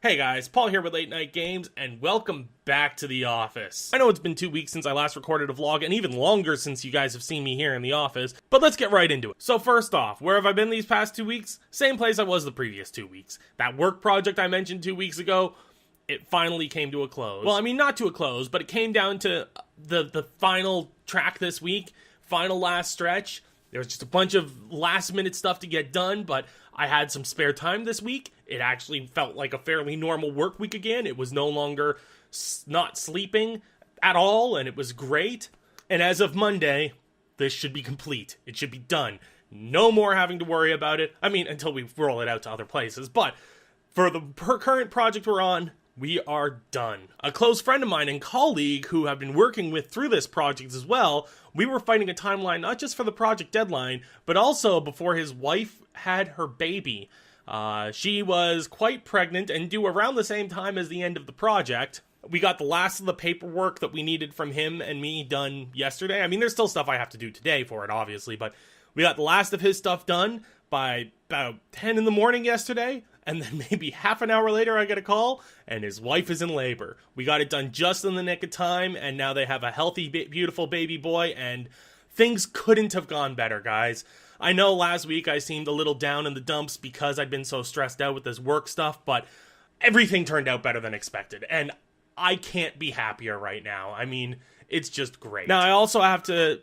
Hey guys, Paul here with Late Night Games, and welcome back to the office. I know it's been 2 weeks since I last recorded a vlog, and even longer since you guys have seen me here in the office, but let's get right into it. So first off, where have I been these past 2 weeks? Same place I was the previous 2 weeks. That work project I mentioned 2 weeks ago, it finally came to a close. Well, I mean, not to a close, but it came down to the final track this week, final last stretch. There was just a bunch of last-minute stuff to get done, but I had some spare time this week. It actually felt like a fairly normal work week again. It was no longer not sleeping at all, and it was great. And as of Monday, this should be complete. It should be done. No more having to worry about it. I mean, until we roll it out to other places. But for the current project we're on, we are done. A close friend of mine and colleague who I've been working with through this project as well, we were fighting a timeline not just for the project deadline, but also before his wife had her baby. She was quite pregnant and due around the same time as the end of the project. We got the last of the paperwork that we needed from him and me done yesterday. I mean, there's still stuff I have to do today for it, obviously, but we got the last of his stuff done by about 10 in the morning yesterday. And then maybe half an hour later, I get a call, and his wife is in labor. We got it done just in the nick of time, and now they have a healthy, beautiful baby boy, and things couldn't have gone better, guys. I know last week I seemed a little down in the dumps because I'd been so stressed out with this work stuff, but everything turned out better than expected, and I can't be happier right now. I mean, it's just great. Now, I also have to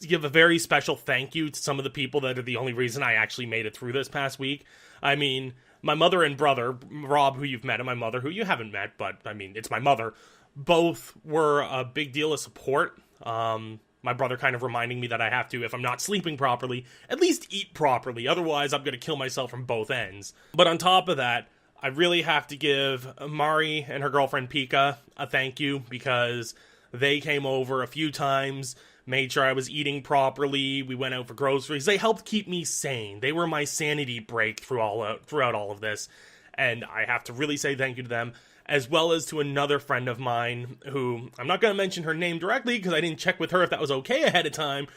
give a very special thank you to some of the people that are the only reason I actually made it through this past week. I mean, my mother and brother, Rob, who you've met, and my mother, who you haven't met, but, I mean, it's my mother, both were a big deal of support. My brother kind of reminding me that I have to, if I'm not sleeping properly, at least eat properly, otherwise I'm going to kill myself from both ends. But on top of that, I really have to give Mari and her girlfriend Pika a thank you, because they came over a few times, made sure I was eating properly, we went out for groceries. They helped keep me sane. They were my sanity break throughout all of this. And I have to really say thank you to them, as well as to another friend of mine who, I'm not going to mention her name directly because I didn't check with her if that was okay ahead of time,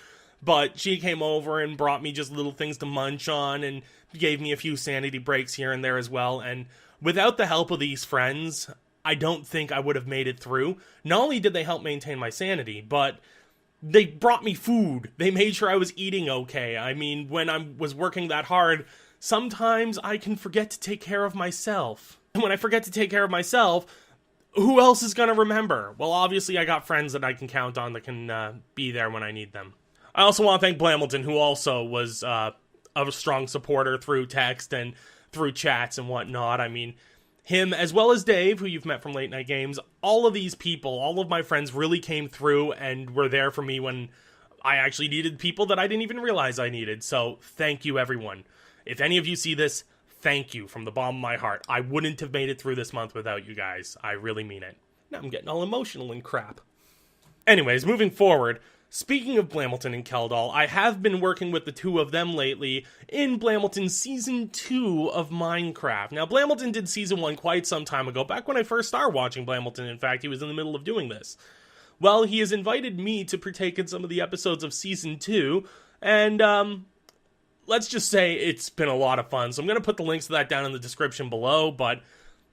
but she came over and brought me just little things to munch on and gave me a few sanity breaks here and there as well. And without the help of these friends, I don't think I would have made it through. Not only did they help maintain my sanity, but they brought me food. They made sure I was eating okay. I mean, when I was working that hard, sometimes I can forget to take care of myself. And when I forget to take care of myself, who else is going to remember? Well, obviously I got friends that I can count on that can be there when I need them. I also want to thank Blammelton, who also was a strong supporter through text and through chats and whatnot. I mean, him, as well as Dave, who you've met from Late Night Games, all of these people, all of my friends really came through and were there for me when I actually needed people that I didn't even realize I needed. So, thank you, everyone. If any of you see this, thank you from the bottom of my heart. I wouldn't have made it through this month without you guys. I really mean it. Now I'm getting all emotional and crap. Anyways, moving forward, speaking of Blammelton and Keldall, I have been working with the two of them lately in Blammelton Season 2 of Minecraft. Now, Blammelton did Season 1 quite some time ago, back when I first started watching Blammelton. In fact, he was in the middle of doing this. Well, he has invited me to partake in some of the episodes of Season 2, and, let's just say it's been a lot of fun. So I'm going to put the links to that down in the description below, but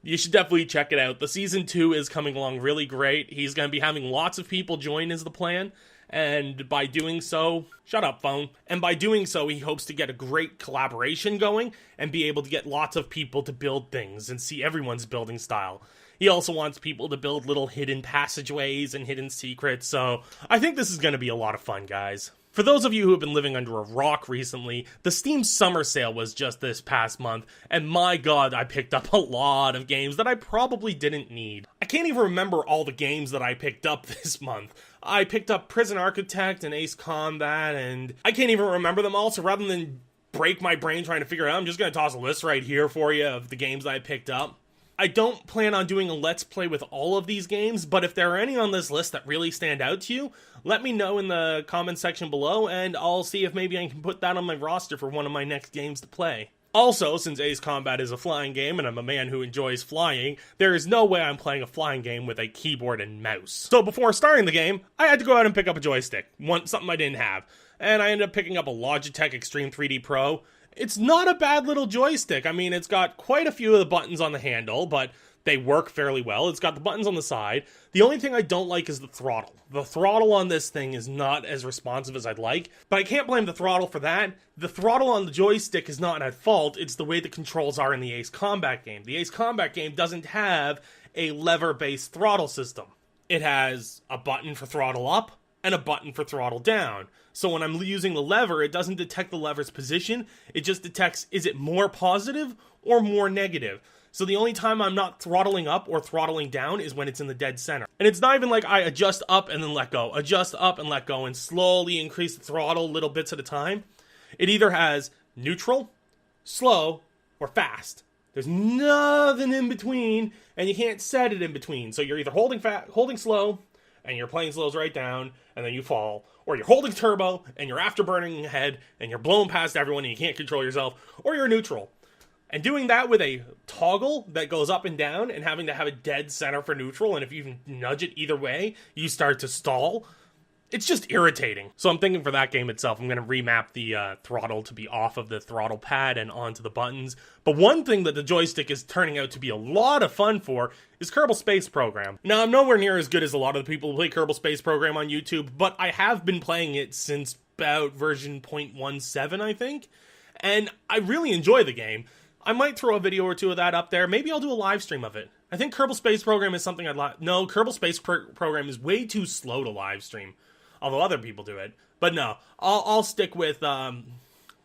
you should definitely check it out. The Season 2 is coming along really great. He's going to be having lots of people join is the plan. And by doing so, shut up, phone. And by doing so, he hopes to get a great collaboration going and be able to get lots of people to build things and see everyone's building style. He also wants people to build little hidden passageways and hidden secrets, so I think this is going to be a lot of fun, guys. For those of you who have been living under a rock recently, the Steam Summer Sale was just this past month, and my god, I picked up a lot of games that I probably didn't need. I can't even remember all the games that I picked up this month. I picked up Prison Architect and Ace Combat, and I can't even remember them all, so rather than break my brain trying to figure it out, I'm just going to toss a list right here for you of the games that I picked up. I don't plan on doing a Let's Play with all of these games, but if there are any on this list that really stand out to you, let me know in the comment section below, and I'll see if maybe I can put that on my roster for one of my next games to play. Also, since Ace Combat is a flying game, and I'm a man who enjoys flying, there is no way I'm playing a flying game with a keyboard and mouse. So before starting the game, I had to go out and pick up a joystick, something I didn't have, and I ended up picking up a Logitech Extreme 3D Pro. It's not a bad little joystick. I mean, it's got quite a few of the buttons on the handle, but they work fairly well. It's got the buttons on the side. The only thing I don't like is the throttle. The throttle on this thing is not as responsive as I'd like, but I can't blame the throttle for that. The throttle on the joystick is not at fault. It's the way the controls are in the Ace Combat game. The Ace Combat game doesn't have a lever-based throttle system. It has a button for throttle up and a button for throttle down. So when I'm using the lever, it doesn't detect the lever's position. It just detects, is it more positive or more negative? So the only time I'm not throttling up or throttling down is when it's in the dead center. And it's not even like I adjust up and then let go, adjust up and let go, and slowly increase the throttle little bits at a time. It either has neutral, slow, or fast. There's nothing in between, and you can't set it in between. So you're either holding slow, and you're playing slows right down, and then you fall, or you're holding turbo, and you're afterburning ahead, and you're blowing past everyone, and you can't control yourself, or you're neutral. And doing that with a toggle that goes up and down, and having to have a dead center for neutral, and if you nudge it either way, you start to stall. It's just irritating. So I'm thinking for that game itself, I'm going to remap the throttle to be off of the throttle pad and onto the buttons. But one thing that the joystick is turning out to be a lot of fun for is Kerbal Space Program. Now, I'm nowhere near as good as a lot of the people who play Kerbal Space Program on YouTube, but I have been playing it since about version 0.17, I think. And I really enjoy the game. I might throw a video or two of that up there. Maybe I'll do a live stream of it. I think Kerbal Space Program is something I'd like. No, Kerbal Space Program is way too slow to live stream. Although other people do it. But no, I'll stick with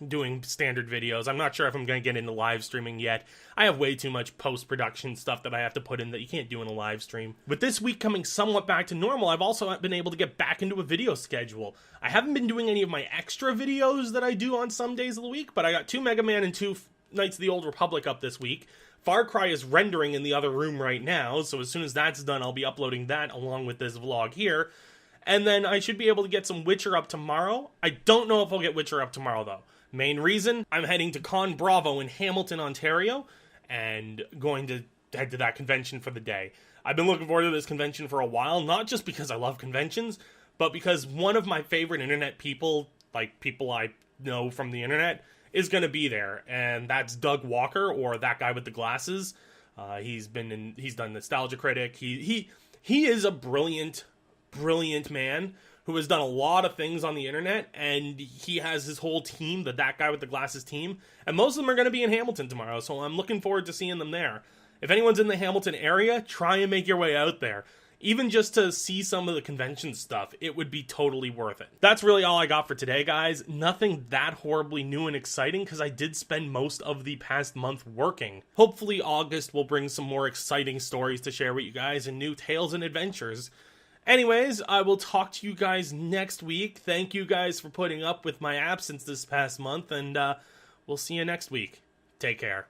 doing standard videos. I'm not sure if I'm going to get into live streaming yet. I have way too much post-production stuff that I have to put in that you can't do in a live stream. With this week coming somewhat back to normal, I've also been able to get back into a video schedule. I haven't been doing any of my extra videos that I do on some days of the week, but I got 2 Mega Man and 2 Knights of the Old Republic up this week. Far Cry is rendering in the other room right now, so as soon as that's done, I'll be uploading that along with this vlog here. And then I should be able to get some Witcher up tomorrow. I don't know if I'll get Witcher up tomorrow, though. Main reason, I'm heading to Con Bravo in Hamilton, Ontario, and going to head to that convention for the day. I've been looking forward to this convention for a while, not just because I love conventions, but because one of my favorite internet people, like people I know from the internet, is going to be there, and that's Doug Walker, or that guy with the glasses. He's done Nostalgia Critic. He is a brilliant man who has done a lot of things on the internet, and he has his whole team, that guy with the glasses team, and most of them are going to be in Hamilton tomorrow, so I'm looking forward to seeing them there. If anyone's in the Hamilton area, try and make your way out there. Even just to see some of the convention stuff, it would be totally worth it. That's really all I got for today, guys. Nothing that horribly new and exciting, because I did spend most of the past month working. Hopefully August will bring some more exciting stories to share with you guys and new tales and adventures. Anyways, I will talk to you guys next week. Thank you guys for putting up with my absence this past month, and we'll see you next week. Take care.